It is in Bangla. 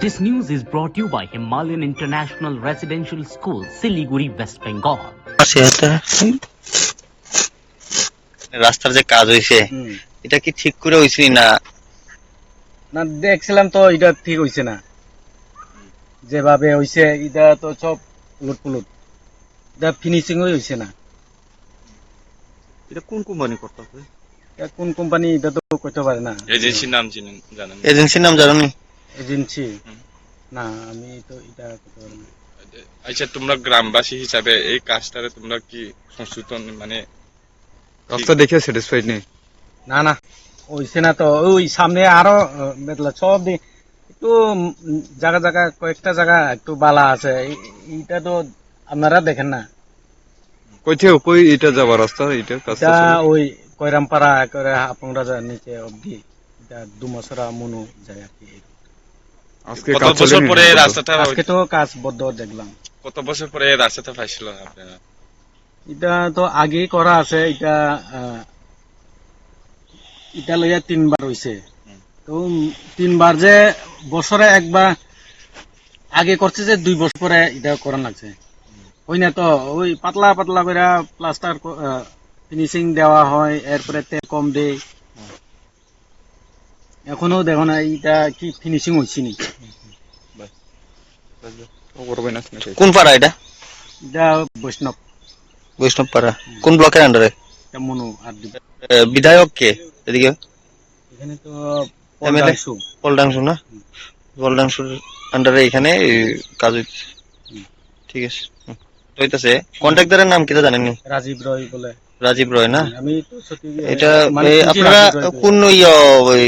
This news is brought to you by Himalayan International Residential School, Siliguri, West Bengal. রাস্তার যে কাজ হইছে এটা কি ঠিক করে হইছে না? না দেখছিলাম তো এটা ঠিক হইছে না, যেভাবে হইছে এটা তো সব উলট এটা ফিনিশিং হইছে না। এটা কোন কোম্পানি করতে হবে? এটা কোন কোম্পানি এটা তো কইতে পারে না। এজেন্সির নাম জানেন? এজেন্সির নাম জানো নি? এজেন্সি না, আমি তো এটা কইতে পারি না। আচ্ছা, তোমরা গ্রামবাসী হিসাবে এই কাজটারে তোমরা কি সংশোধন মানে রাস্তা দেখে স্যাটিসফাইড নেই? না না হইছে না তো, ওই সামনে আরো বেতলা সব একটু জায়গা কয়েকটা জায়গা একটু বালা আছে, এইটা তো আপনারা দেখেন না। কই এটা যাবার রাস্তা, এটা কাজটা এটা চলে? ওই কয়রামপাড়া করে আপনারা নিচে অবধি এটা দুমসরা মনু যায় আর কি। আজকে কত কাজ বছর চলেনি? পরে এই রাস্তাটা আজকে তো কাজ বদ্ধ দেখলাম। কত বছর পরে এই রাস্তাটা পাইছিল আপনারা? এটা তো আগেই করা আছে, এটা এটা লইয়া 3 বার হইছে। তো 3 বার যে বছরে একবার আগে করছে, যে 2 বছর পরে এটা করা লাগছে। ওই না তো ওই পাতলা করে প্লাস্টার ফিনিশিং দেওয়া হয়, এরপরে তেল কম দেয়। এখনো দেখো না এটা কি ফিনিশিং হইছে নি। ও করবে না নাকি? কোন পাড়া এটা? এটা বৈষ্ণব বৈষ্ণব পাড়া কোন ব্লকের আন্ডারে? এটা মনু আর বিধায়ক কে এদিকে? এখানে তো MLA? পলাশু। পলডাংশু না? পলডাংশুর আন্ডারে এখানে কাজ হইছে। ঠিক আছে, হইতাছে। কন্ট্রাক্টরের নাম কি তা জানেন নি? রাজীব রয় বলে। রাজীব রয় না? আমি তো সত্যি এটা মানে আপনারা রাজীব রয় বলে। কোন ওই